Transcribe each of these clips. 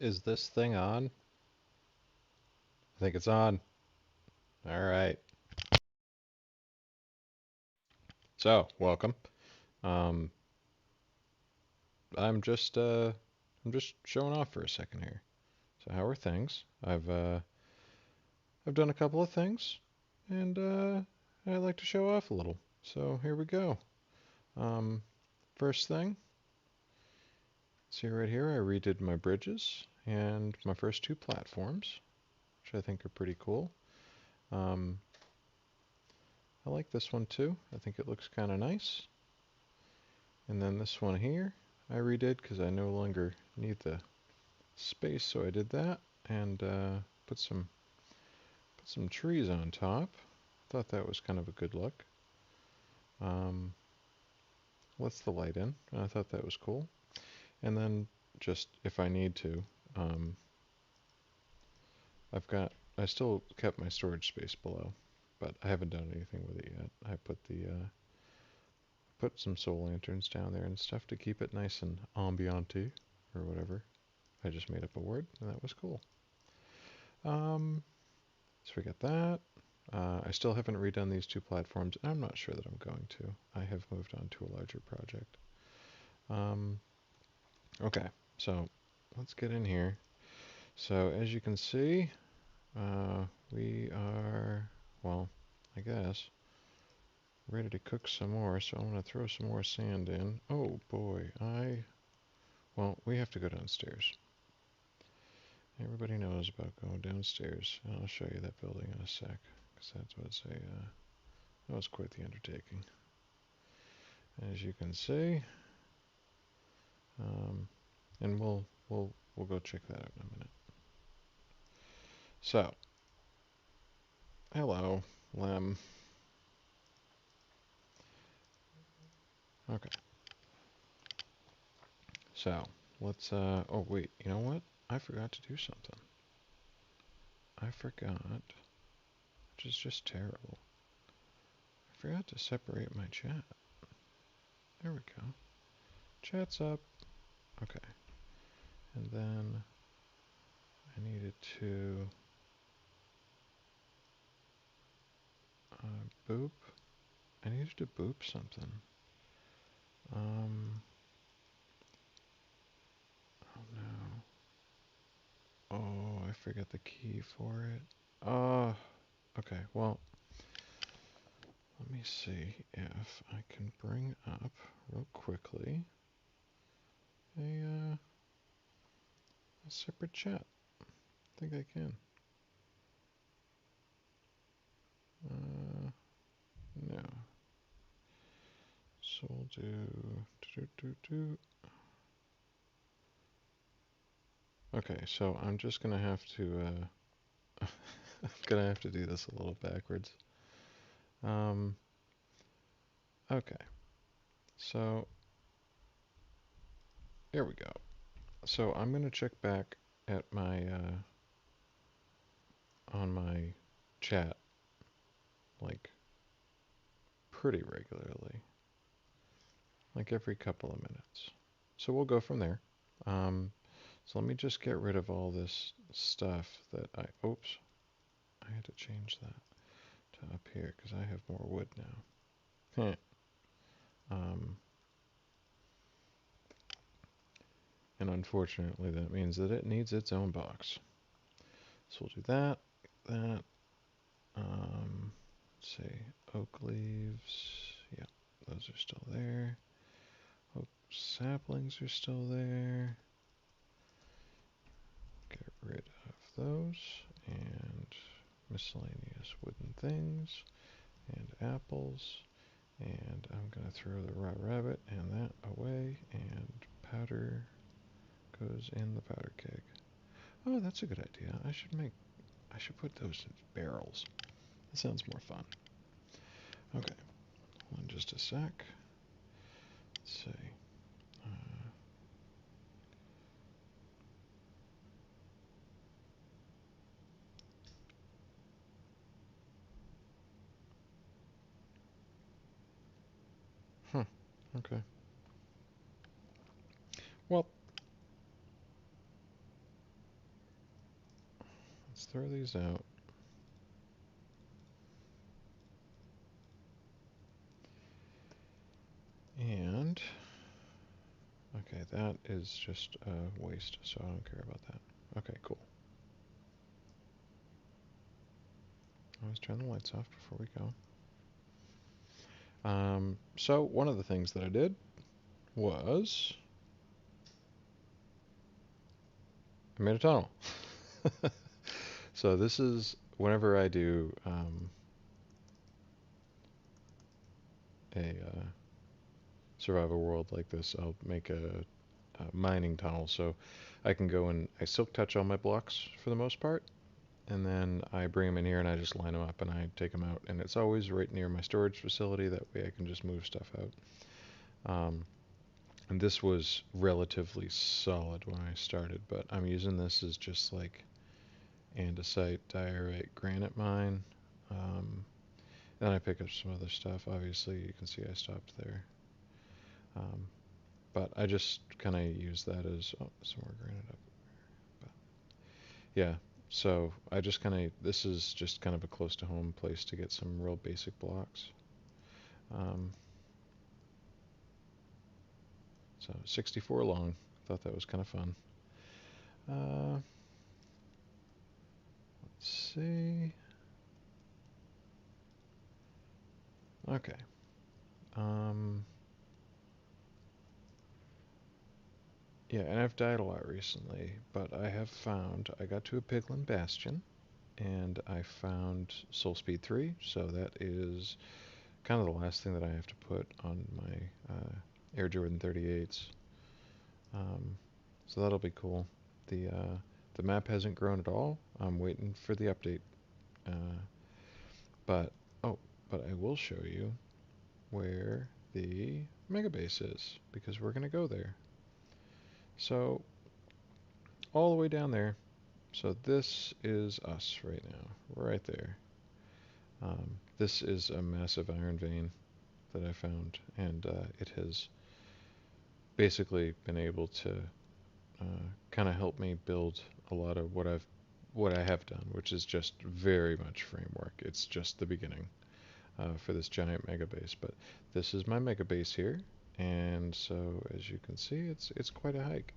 Is this thing on? I think it's on. All right. So, welcome. Um, I'm just uh, I'm just showing off for a second here. So, how are things? I've done a couple of things, and I like to show off a little. So here we go. Um, First thing, see right here, I redid my bridges and my first two platforms, which I think are pretty cool. Um, I like this one too. I think it looks kind of nice. And then this one here, I redid because I no longer need the space, so I did that and put some trees on top. Thought that was kind of a good look. Um, lets the light in, and I thought that was cool. And then just if I need to, um, I still kept my storage space below, but I haven't done anything with it yet. I put some soul lanterns down there and stuff to keep it nice and ambiante or whatever. I just made up a word, and that was cool. Um, let's forget that. I still haven't redone these two platforms, and I'm not sure that I'm going to. I have moved on to a larger project. Um, okay, so let's get in here. So as you can see, we are, well, I guess, ready to cook some more, so I'm going to throw some more sand in. Oh boy, well, we have to go downstairs. Everybody knows about going downstairs, and I'll show you that building in a sec, because that was quite the undertaking. As you can see, um, and we'll go check that out in a minute. So, hello, Lem. Okay, so let's. Oh wait, you know what? I forgot to do something. I forgot, which is just terrible. I forgot to separate my chat. There we go. Chat's up. Okay, and then I needed to boop. I needed to boop something. Um. Oh no. Oh, I forgot the key for it. Okay, well, let me see if I can bring up real quickly a, a separate chat. I think I can. Uh, no. So we'll do. Okay, so I'm just gonna have to, I'm gonna have to do this a little backwards. Um, okay, so here we go. So I'm gonna check back at on my chat, like, pretty regularly, like every couple of minutes. So we'll go from there. Um, so let me just get rid of all this stuff that oops, I had to change that to up here because I have more wood now. um, and unfortunately that means that it needs its own box. So we'll do that, that, let's see, oak leaves, yeah, those are still there. Oak saplings are still there. Get rid of those, and miscellaneous wooden things, and apples, and I'm going to throw the raw rabbit and that away, and powder goes in the powder keg. Oh, that's a good idea. I should put those in barrels. That sounds more fun. Okay, hold on just a sec. Let's see. Uh, huh, okay. Well, throw these out. And, okay, that is just a waste, so I don't care about that. Okay, cool. Always turn the lights off before we go. So one of the things that I did was I made a tunnel. So this is whenever I do a survival world like this, I'll make a mining tunnel so I can go and I silk touch all my blocks for the most part, and then I bring them in here and I just line them up and I take them out, and it's always right near my storage facility. That way I can just move stuff out. And this was relatively solid when I started, but I'm using this as just like andesite, diorite, granite mine. Then I pick up some other stuff. Obviously, you can see I stopped there. But I just kind of use that as some more granite up. But yeah, so I just kind of, this is just kind of a close to home place to get some real basic blocks. So 64 long. Thought that was kind of fun. Let's see. Okay. Yeah, and I've died a lot recently, but I have found, I got to a Piglin Bastion, and I found Soul Speed 3, so that is kind of the last thing that I have to put on my Air Jordan 38s. So that'll be cool. The map hasn't grown at all. I'm waiting for the update. But but I will show you where the Megabase is, because we're gonna go there. So all the way down there. So this is us right now, right there. This is a massive iron vein that I found, and it has basically been able to kind of help me build a lot of what I have done, which is just very much framework. It's just the beginning for this giant mega base. But this is my mega base here, and so as you can see, it's quite a hike.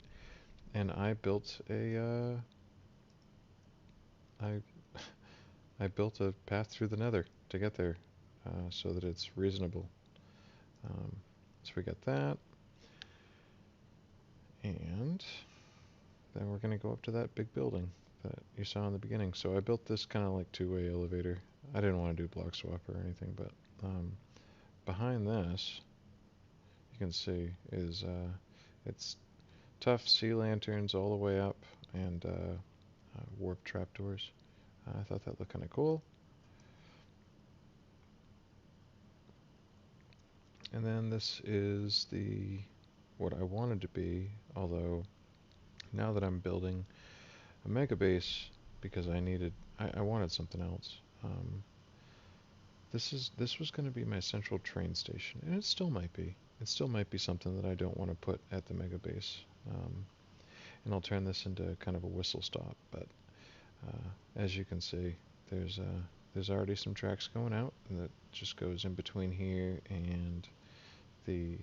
And I built a I I built a path through the Nether to get there, so that it's reasonable. So we got that, and then we're gonna go up to that big building that you saw in the beginning. So I built this kind of like two-way elevator. I didn't want to do block swap or anything, but behind this, you can see is it's tough sea lanterns all the way up, and warp trapdoors. I thought that looked kind of cool. And then this is the what I wanted to be, although now that I'm building a mega base because I wanted something else. This was going to be my central train station, and it still might be. It still might be something that I don't want to put at the mega base, and I'll turn this into kind of a whistle stop. But as you can see, there's already some tracks going out, and that just goes in between here and the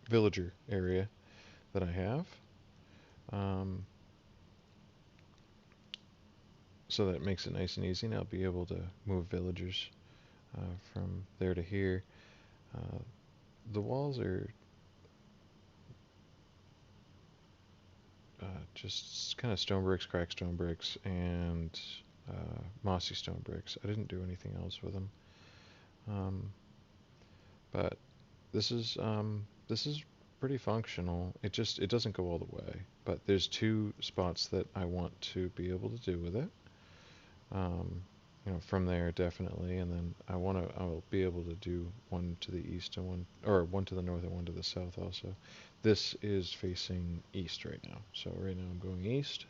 villager area that I have. So that makes it nice and easy, and I'll be able to move villagers from there to here. The walls are just kind of stone bricks, cracked stone bricks, and mossy stone bricks. I didn't do anything else with them. But this is pretty functional. It doesn't go all the way, but there's two spots that I want to be able to do with it. From there definitely, and then I'll be able to do one to the east and one to the north and one to the south also. This is facing east right now, so right now I'm going east.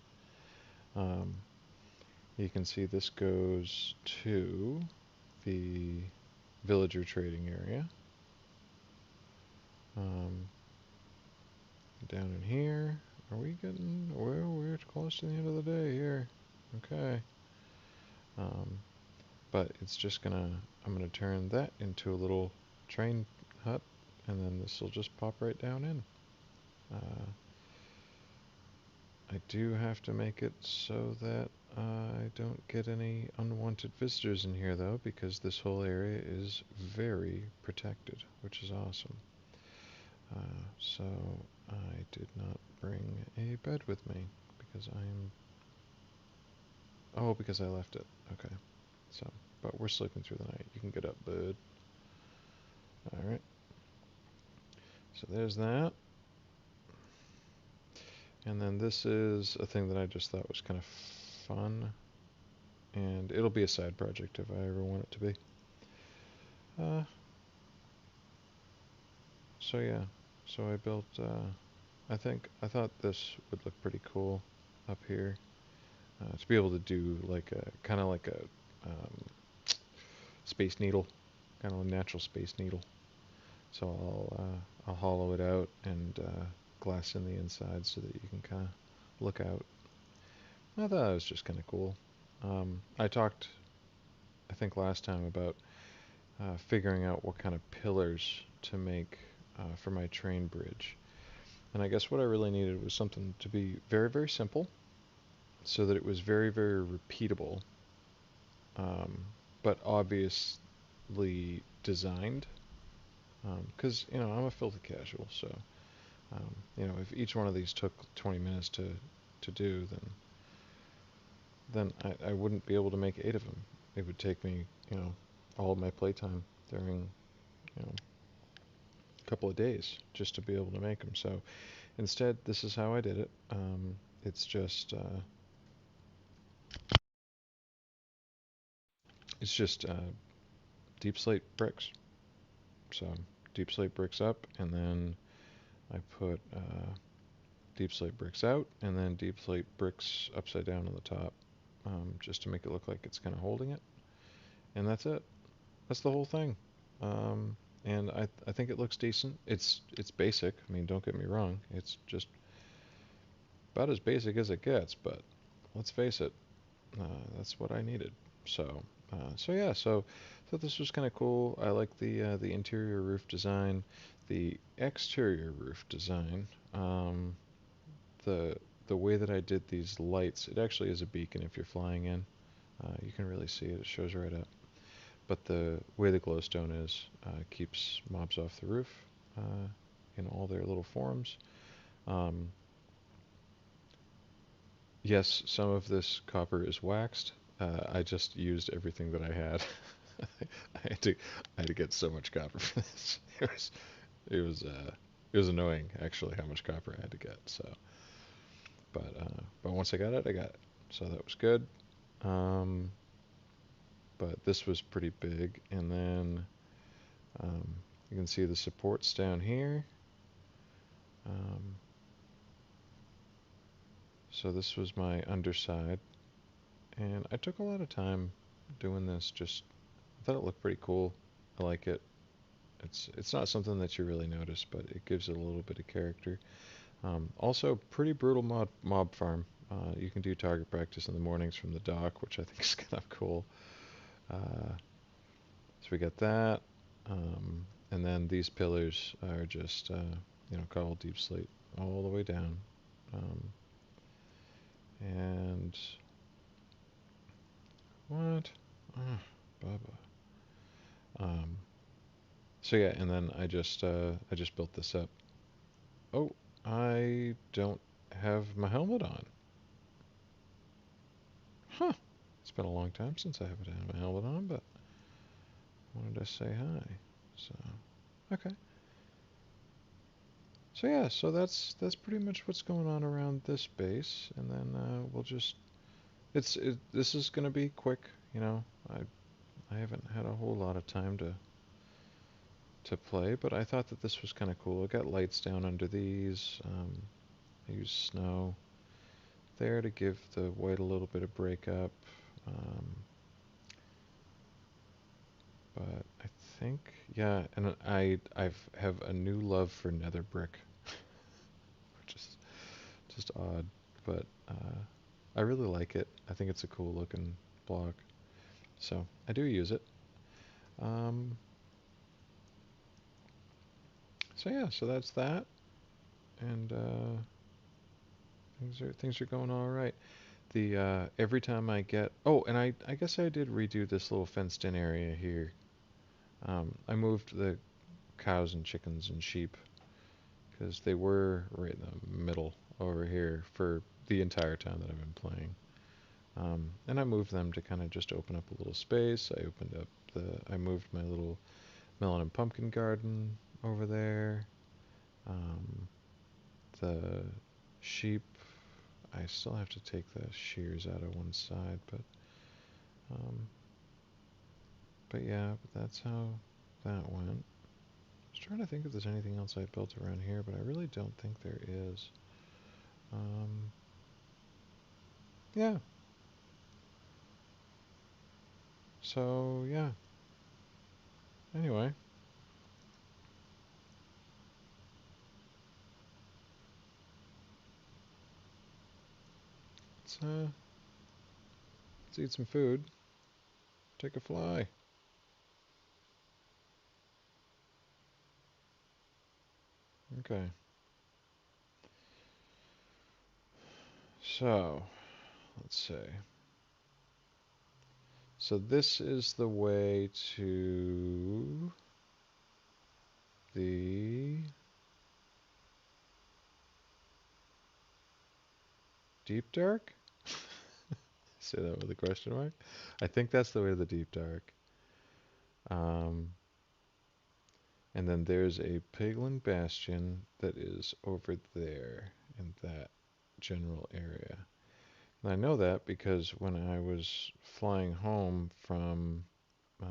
You can see this goes to the villager trading area. Down in here, Are we getting, well, we're close to the end of the day here. Okay. Um, but it's just gonna, I'm gonna turn that into a little train hut, and then this will just pop right down in. Uh, I do have to make it so that I don't get any unwanted visitors in here though, because this whole area is very protected, which is awesome. So I did not bring a bed with me because I'm, oh, because I left it. Okay. So, but we're sleeping through the night. You can get up, bud. All right. So there's that. And then this is a thing that I just thought was kind of fun. And it'll be a side project if I ever want it to be. Uh, so yeah. So I built, I thought this would look pretty cool up here. To be able to do like a, kind of like a space needle, kind of a natural space needle. So I'll hollow it out and glass in the inside so that you can kind of look out. I thought it was just kind of cool. I talked, I think last time about figuring out what kind of pillars to make for my train bridge. And I guess what I really needed was something to be very, very simple so that it was very, very repeatable, um, but obviously designed. Because, I'm a filthy casual, so, if each one of these took 20 minutes to do, then I wouldn't be able to make 8 of them. It would take me, all of my playtime during, a couple of days just to be able to make them. So instead, this is how I did it. It's just, it's just deep slate bricks. So deep slate bricks up, and then I put deep slate bricks out, and then deep slate bricks upside down on the top, just to make it look like it's kind of holding it. And that's it. That's the whole thing. Um, and I think it looks decent. It's basic. I mean, don't get me wrong. It's just about as basic as it gets. But let's face it, that's what I needed. So so yeah. So thought this was kind of cool. I like the interior roof design, the exterior roof design. The the way that I did these lights, it actually is a beacon if you're flying in. You can really see it. It shows right up. But the way the glowstone is keeps mobs off the roof in all their little forms. Um, yes, some of this copper is waxed. I just used everything that I had. I had to I had to get so much copper for this. It was it was annoying actually how much copper I had to get. So, but once I got it, I got it. So that was good. Um, but this was pretty big, and then um, you can see the supports down here. Um, so this was my underside, and I took a lot of time doing this. Just I thought it looked pretty cool. I like it. It's not something that you really notice, but it gives it a little bit of character. Also, pretty brutal mob farm. You can do target practice in the mornings from the dock, which I think is kind of cool. Uh, so we got that, and then these pillars are just cobbled deep slate all the way down. Um, and what? Oh, Bubba. Um, so yeah, and then I just built this up. Oh, I don't have my helmet on. Huh. It's been a long time since I haven't had my helmet on, but I wanted to say hi. So okay. So yeah, so that's pretty much what's going on around this base, and then we'll just this is gonna be quick. I haven't had a whole lot of time to play, but I thought that this was kind of cool. I got lights down under these. I used snow there to give the white a little bit of breakup. Um, but I think, yeah, and I have a new love for nether brick, which is just odd, but I really like it. I think it's a cool looking block, so I do use it. Um, so yeah, so that's that, and things are going all right. The every time I get and I guess I did redo this little fenced in area here. I moved the cows and chickens and sheep because they were right in the middle over here for the entire time that I've been playing. And I moved them to kind of just open up a little space. I moved my little melon and pumpkin garden over there. Um, the sheep, I still have to take the shears out of one side, um, but yeah, but that's how that went. I was trying to think if there's anything else I built around here, but I really don't think there is. Um, yeah, so yeah. Anyway, let's eat some food. Take a fly. Okay. So, let's see. So this is the way to the deep dark? Say that with a question mark. I think that's the way to the deep dark. Um, and then there's a Piglin Bastion that is over there in that general area. And I know that because when I was flying home uh,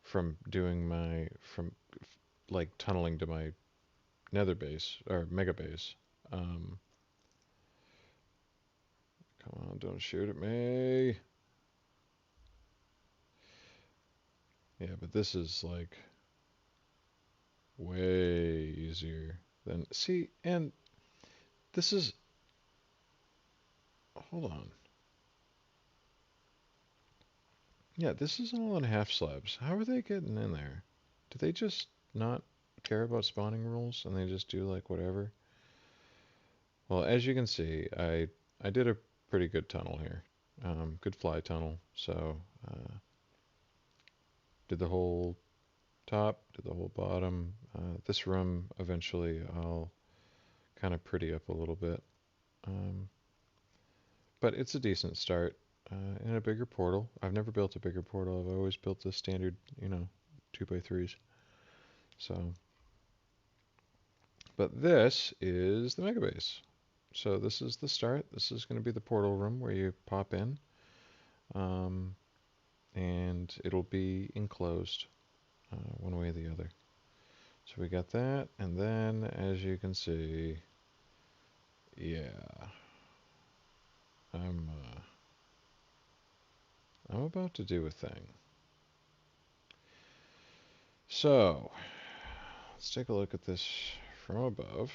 from doing from like tunneling to my nether base or megabase. Um, Come on, don't shoot at me. Yeah, but this is like way easier than. See, and this is. Hold on. Yeah, this is all on half slabs. How are they getting in there? Do they just not care about spawning rules and they just do like whatever? Well, as you can see, I did a pretty good tunnel here. Good fly tunnel. So, did the whole top, did the whole bottom. This room eventually I'll kind of pretty up a little bit. Um, but it's a decent start in a bigger portal. I've never built a bigger portal. I've always built the standard, 2x3s. So, but this is the Megabase. So this is the start. This is going to be the portal room where you pop in, um, and it'll be enclosed one way or the other. So we got that, and then as you can see, yeah, I'm I'm about to do a thing. So let's take a look at this from above.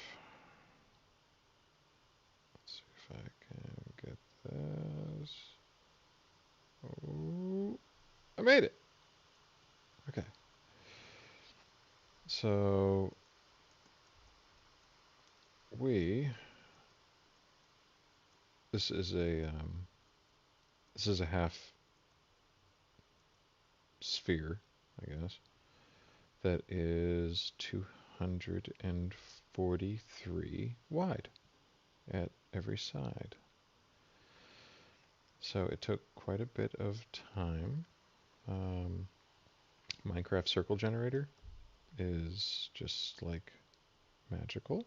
Let's see if I can get this. Oh, I made it. Okay. So we this is a half sphere, I guess, that is 243 wide at every side. So it took quite a bit of time. Um, Minecraft circle generator is just like magical,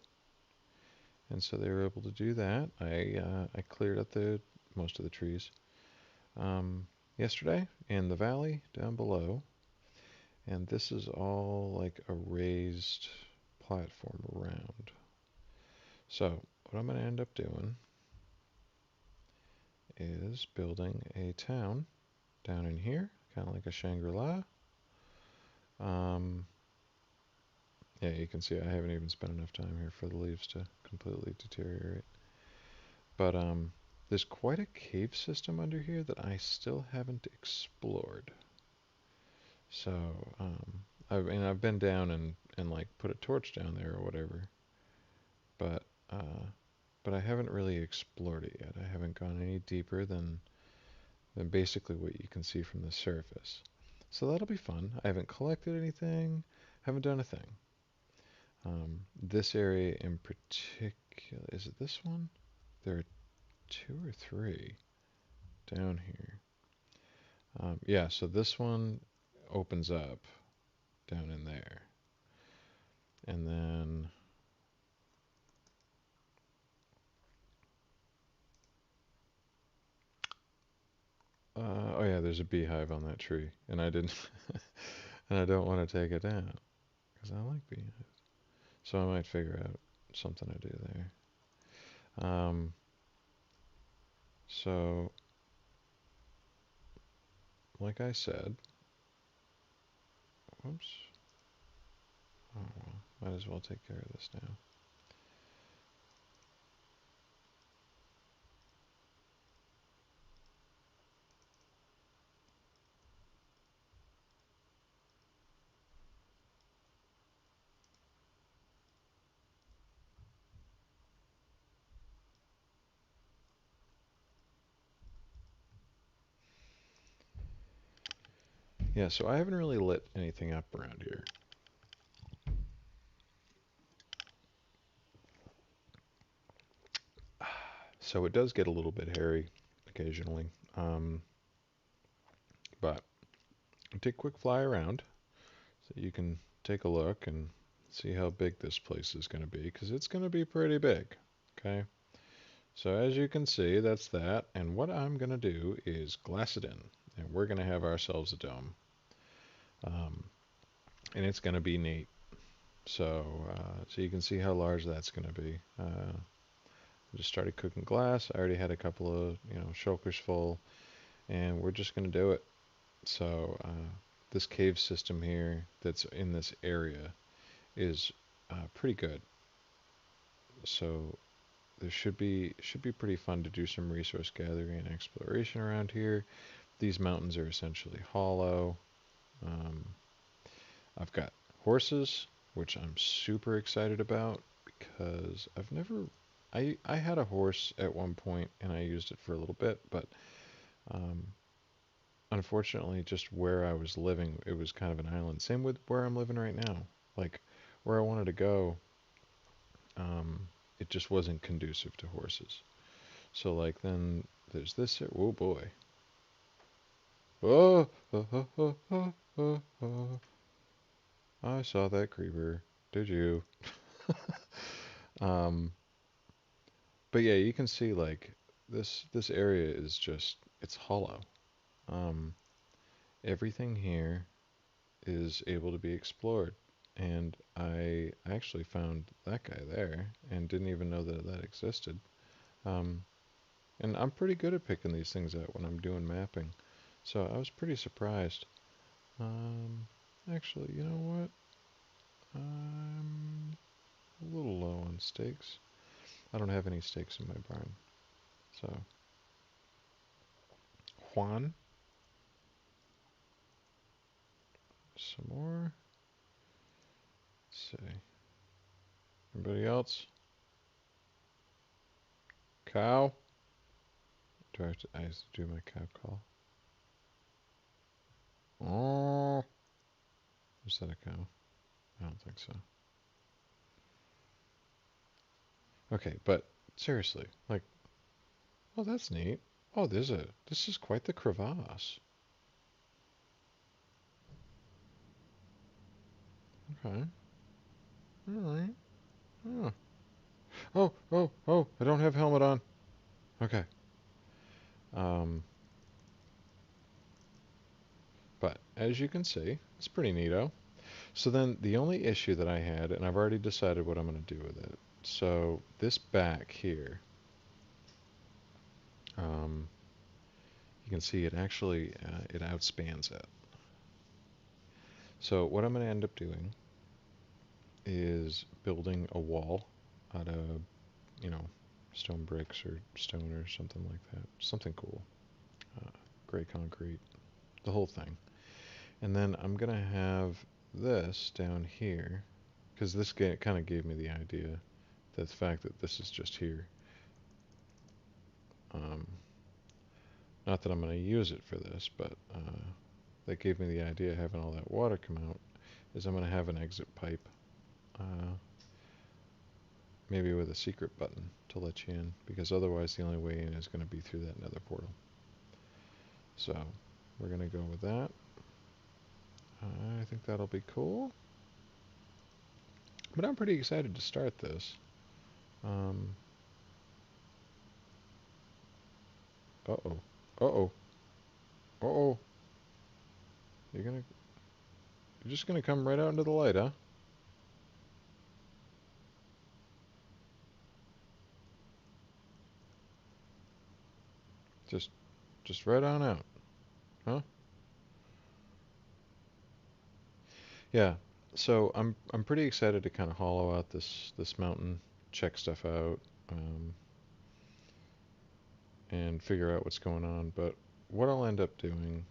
and so they were able to do that. I cleared up the most of the trees yesterday in the valley down below, and this is all like a raised platform around. So what I'm going to end up doing is building a town down in here, kind of like a Shangri-La. Um, Yeah, you can see I haven't even spent enough time here for the leaves to completely deteriorate. But there's quite a cave system under here that I still haven't explored. So I've been down and like put a torch down there or whatever, but uh, but I haven't really explored it yet. I haven't gone any deeper than basically what you can see from the surface. So that'll be fun. I haven't collected anything, haven't done a thing. This area in particular, is it this one? There are two or three down here. Yeah, so this one opens up down in there. And then, oh yeah, there's a beehive on that tree. And I didn't, and I don't want to take it down because I like beehives. So I might figure out something to do there. So, like I said, whoops. Oh well, might as well take care of this now. Yeah, so I haven't really lit anything up around here. So it does get a little bit hairy occasionally. Um, but take a quick fly around so you can take a look and see how big this place is going to be, because it's going to be pretty big. Okay, so as you can see, that's that. And what I'm going to do is glass it in, and we're going to have ourselves a dome. Um, and it's going to be neat. So you can see how large that's going to be. I just started cooking glass. I already had a couple of shulkers full, and we're just going to do it. So this cave system here that's in this area is pretty good. So there should be pretty fun to do some resource gathering and exploration around here. These mountains are essentially hollow. Um, I've got horses, which I'm super excited about because I've never. I had a horse at one point and I used it for a little bit, but um, unfortunately, just where I was living, it was kind of an island. Same with where I'm living right now. Like where I wanted to go, um, it just wasn't conducive to horses. So like then there's this. Oh boy. Oh, I saw that creeper. Did you? Um, but yeah, you can see like this area is just it's hollow. Um, everything here is able to be explored. And I actually found that guy there and didn't even know that that existed. Um, and I'm pretty good at picking these things out when I'm doing mapping. So I was pretty surprised. Um, actually, you know what? I'm a little low on steaks. I don't have any steaks in my barn. So, Juan, some more. Let's see. Anybody else? Cow? I have to do my cow call? Oh, is that a cow? I don't think so. Okay, but seriously, like, oh, that's neat. Oh, this is quite the crevasse. Okay, all right. Oh, oh, I don't have helmet on. Okay. Um, but as you can see, it's pretty neato. So then the only issue that I had, and I've already decided what I'm going to do with it. So this back here, um, you can see it actually it outspans it. So what I'm going to end up doing is building a wall out of, you know, stone bricks or stone or something like that. Something cool. Uh, Gray concrete, the whole thing. And then I'm going to have this down here, because this kind of gave me the idea, that the fact that this is just here. Um, Not that I'm going to use it for this, but that gave me the idea, having all that water come out, is I'm going to have an exit pipe, uh, maybe with a secret button to let you in, because otherwise the only way in is going to be through that nether portal. So we're going to go with that. I think that'll be cool. But I'm pretty excited to start this. Um, uh-oh. Uh-oh. Uh-oh. You're just gonna come right out into the light, huh? Just just right on out, huh? Yeah. So I'm pretty excited to kind of hollow out this mountain, check stuff out, um, and figure out what's going on. But what I'll end up doing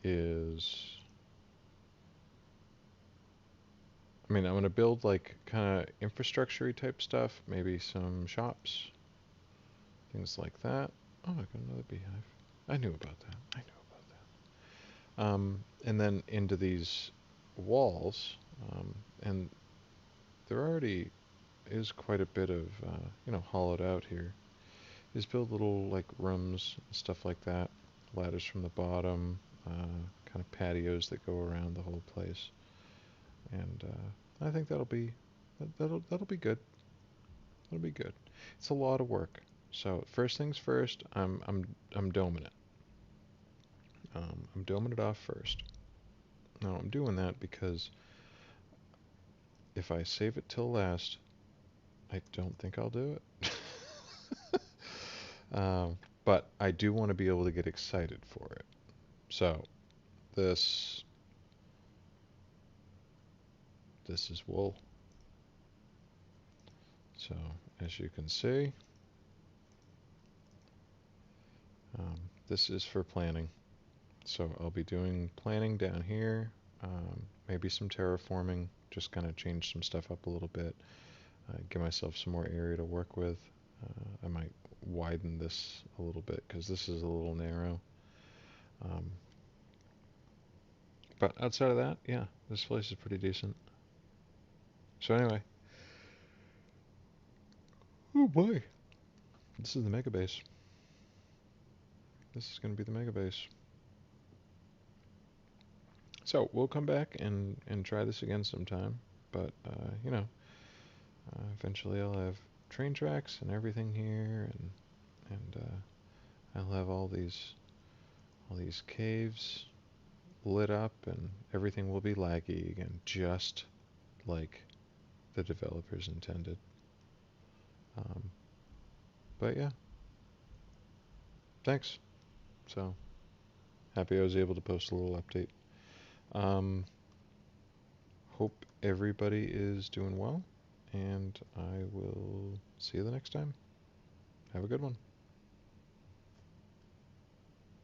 is, I mean, I'm gonna build like kind of infrastructure type stuff, maybe some shops, things like that. Oh, I got another beehive. I knew about that. I knew about that. And then into these walls, and there already is quite a bit of, hollowed out here. Is build little like rooms, stuff like that, ladders from the bottom, kind of patios that go around the whole place, and I think that'll be good. That'll be good. It's a lot of work. So first things first, I'm doming it. I'm doming it off first. Now I'm doing that because if I save it till last, I don't think I'll do it. But I do want to be able to get excited for it. So this this is wool. So as you can see, this is for planning. So I'll be doing planning down here, maybe some terraforming, just kind of change some stuff up a little bit, give myself some more area to work with. I might widen this a little bit because this is a little narrow. Um, but outside of that, yeah, this place is pretty decent. So anyway, oh boy, this is the Megabase. This is going to be the Megabase. So we'll come back and try this again sometime. But eventually I'll have train tracks and everything here, and I'll have all these caves lit up, and everything will be laggy again, just like the developers intended. Um, but yeah, thanks. So happy I was able to post a little update. Um, Hope everybody is doing well, and I will see you the next time. Have a good one.